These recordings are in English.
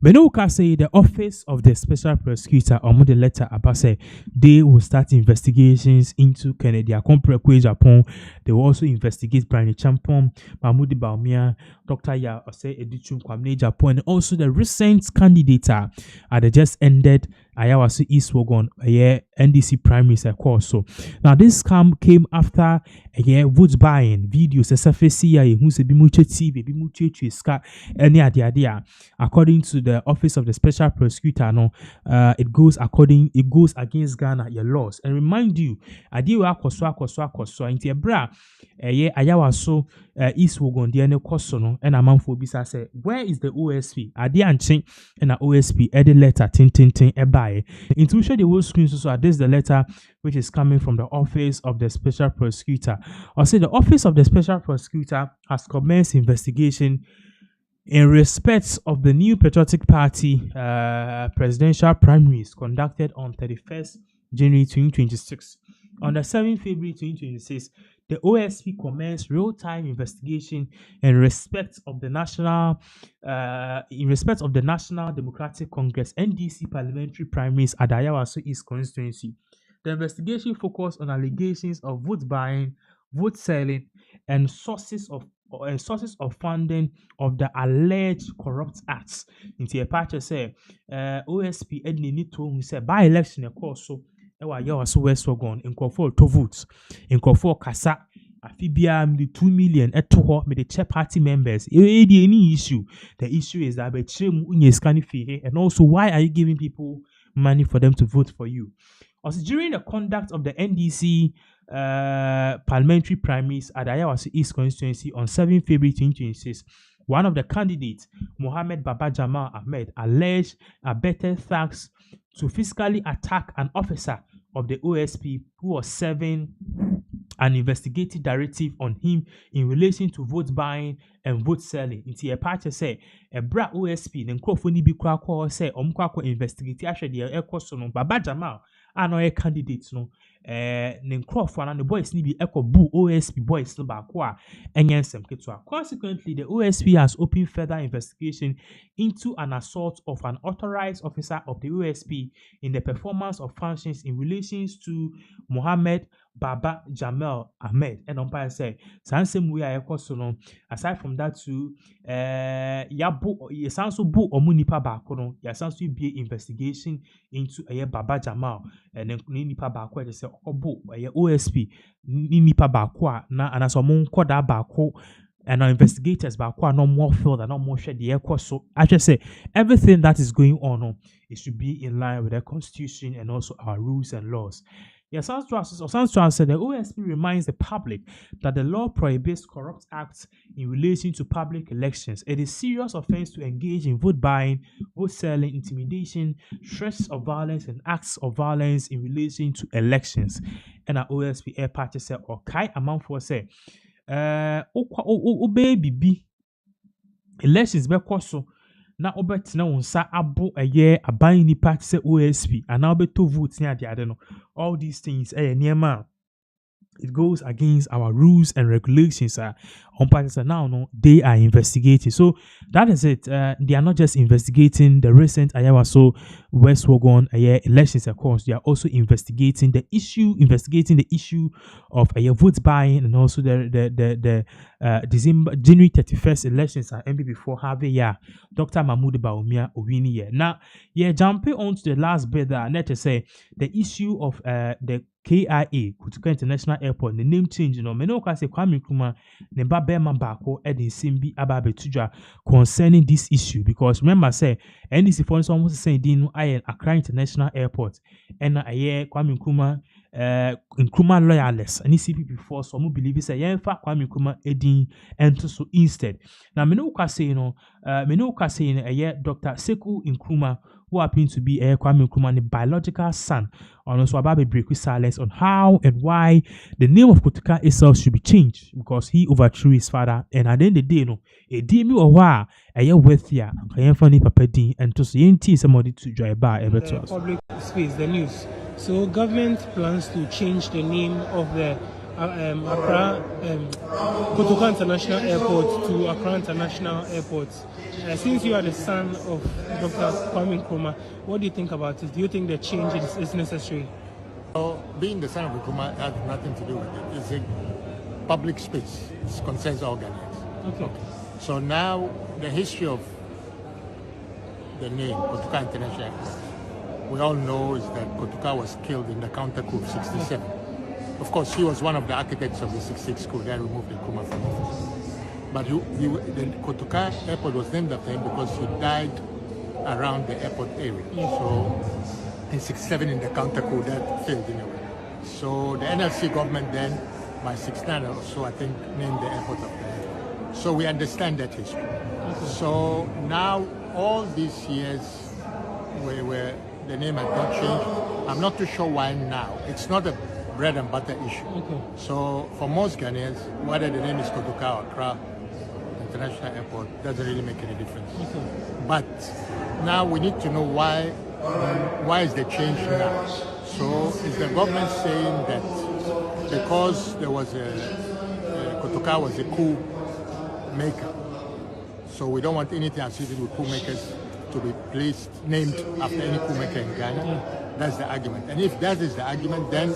Menoka say the office of the special prosecutor on the letter about say they will start investigations into Kennedy Akompre Japan. They will also investigate Brian Champon, Mahmoud Baumia, Dr. Ya Ose Edichum Kwamne Japan, and also the recent candidate at the just ended Ayawasu East Wogon, a year NDC primaries course. So now this came after a year vote buying videos a surface who's a bimuche TV, bimuche ska any idea. According to the office of the special prosecutor, it goes against Ghana your laws. And remind you, adiwa koswa into a bra a year Ayawasu East Wogon the kosono and a month for bisa say where is the OSP? Adianching and a OSP edit letter tin eba. Intuition the whole screen so this is the letter which is coming from the office of the special prosecutor. I'll say the office of the special prosecutor has commenced investigation in respect of the new Patriotic Party presidential primaries conducted on 31st January 2026. On the 7th February 2026, the OSP commenced real-time investigation in respect of the National Democratic Congress (NDC) parliamentary primaries at Ayawaso East constituency. The investigation focused on allegations of vote buying, vote selling, and sources of funding of the alleged corrupt acts. Into a patch say OSP Edni Nito who said by election course so Ayawaso West Wogon in Kofor to votes in Kofor Kasa Afibia 2 million at to me the chair party members. Any issue. The issue is that and also why are you giving people money for them to vote for you? Also, during the conduct of the NDC parliamentary primaries at Ayawaso East constituency on 7 February 2026, one of the candidates, Mohammed Baba Jamal Ahmed, alleged abetted thugs to physically attack an officer of the OSP who was serving an investigative directive on him in relation to vote buying and vote selling. Into a party say a bra OSP then crofoni bi kwa kwa say investigate actually the course no Baba Jamal ano candidates no Crawford and the boys need be echo boo OSP boys no back Consequently, the OSP has opened further investigation into an assault of an authorized officer of the OSP in the performance of functions in relation to Mohammed Baba Jamal Ahmed. And umpire say, Sansem we are no. Aside from that too, Yasanso bo omunipa bakono, Yasanso be investigation into a Baba Jamal and then nipa bakwa say obo OSP nipa bakwa na anasomo nkoda bako and our investigators bakwa no more filled and no more share the air course. So I just say everything that is going on it should be in line with the constitution and also our rules and laws. Yes, sounds to answer the OSP reminds the public that the law prohibits corrupt acts in relation to public elections. It is serious offense to engage in vote buying, vote selling, intimidation, threats of violence, and acts of violence in relation to elections. And our OSP air party said, okay, amount for say, baby, elections be so. Na obetina wonsa abo eye aban ni party say OSP and now beto vote near the other no all these things niema it goes against our rules and regulations on parties now no they are investigating. So that is it. They are not just investigating the recent Ayawaso West Wogon elections of course, they are also investigating the issue of vote buying and also the January 31st elections and before having Dr. Mahmoud Baumia Owini. Now jumping on to the last bit that let us say the issue of the KIA, Kutuka International Airport, the name change, Menoka say Kwame Nkrumah, ne Bema Bako, Edin Simbi Ababe Tuja concerning this issue because remember say NDC for instance almost saying Dino Ayen Accra International Airport and Kwame Nkrumah Nkrumah loyalists and CPP before some believe say Kwame Nkrumah Edin and so instead. Now Menoka say Dr. Sekou Nkrumah who happens to be Kwame Nkrumah's biological son, and also Ababe break with silence on how and why the name of Kutuka itself should be changed because he overthrew his father. And at the end of the day, a DM or why a year with ya, and funny papa D, and to see somebody to drive by ever to us. Public space, the news. So, government plans to change the name of the Accra, Kotoka International Airport to Accra International Airport. Since you are the son of Dr. Kwame Nkrumah, what do you think about it? Do you think the change is necessary? So, being the son of Nkrumah has nothing to do with it. It's a public space. It concerns all Ghanaians. Okay. So now the history of the name Kotoka International Airport, we all know is that Kotoka was killed in the counter coup of 67. Of course, he was one of the architects of the 66 coup that removed Nkrumah from office. But the Kotoka Airport was named after him because he died around the airport area. So in 67 in the counter coup that failed in a way. So the NLC government then, by 69 or so, I think, named the airport after him. So we understand that history. Okay. So now all these years where the name has not changed, I'm not too sure why now. It's not a bread and butter issue. Okay. So for most Ghanaians, whether the name is Kotoka or Accra International Airport doesn't really make any difference. Okay. But now we need to know why is the change now? So is the government saying that because there was Kotoka was a coup maker, so we don't want anything associated with coup makers to be named after any coup maker in Ghana? Yeah. That's the argument. And if that is the argument, then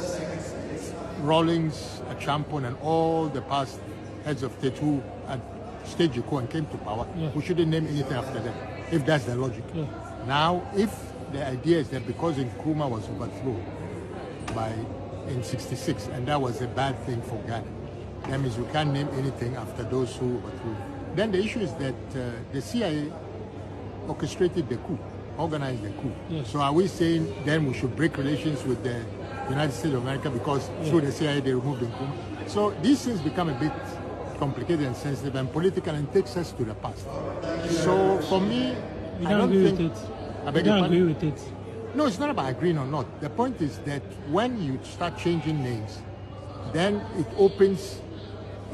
Rawlings, Achampon, and all the past heads of state who had staged a coup and came to power, we shouldn't name anything after them, if that's the logic. Yeah. Now, if the idea is that because Nkrumah was overthrown in 66, and that was a bad thing for Ghana, that means we can't name anything after those who overthrew. Then the issue is that the CIA orchestrated the coup, organized the coup. Yes. So are we saying then we should break relations with the United States of America because through the CIA they removed Nkrumah? So these things become a bit complicated and sensitive and political and takes us to the past. So for me, I don't agree with it. I don't agree with it. No, it's not about agreeing or not. The point is that when you start changing names, then it opens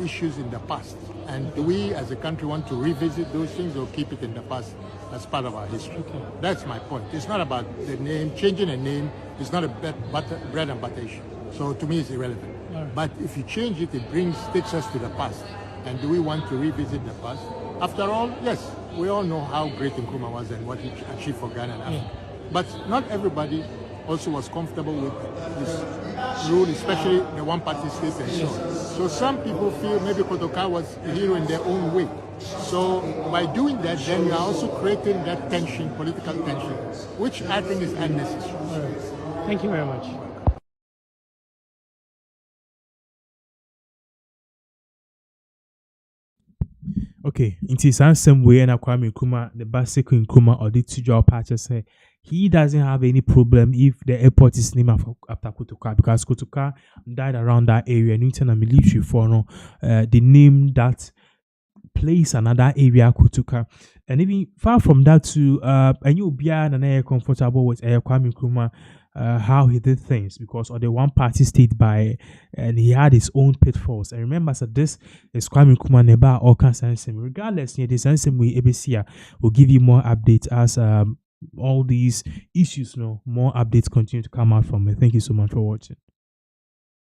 issues in the past. And do we as a country want to revisit those things or keep it in the past as part of our history? Okay. That's my point. It's not about the name. Changing a name is not a bread and butter issue. So to me, it's irrelevant. Right. But if you change it, it takes us to the past. And do we want to revisit the past? After all, yes, we all know how great Nkrumah was and what he achieved for Ghana and Africa. But not everybody also was comfortable with this rule, especially the one-party state and so on. So some people feel maybe Kotoka was a hero in their own way. So by doing that, then you are also creating that tension, political tension, which I think is unnecessary. All right. Thank you very much. Okay, it is the same way na Kwame Nkrumah, the basic Nkrumah or the two-jaw patches say he doesn't have any problem if the airport is named after Kotoka because Kotoka died around that area. Newton and military for no, they named that place another area Kotoka, and even far from that too, and you'll be comfortable with Kwame Nkrumah. How he did things because of the one party state by and he had his own pitfalls. And remember, so this is Kwame Nkrumah Neba all kinds of things. Regardless, the same way ABC will give you more updates as all these issues, more updates continue to come out from me. Thank you so much for watching.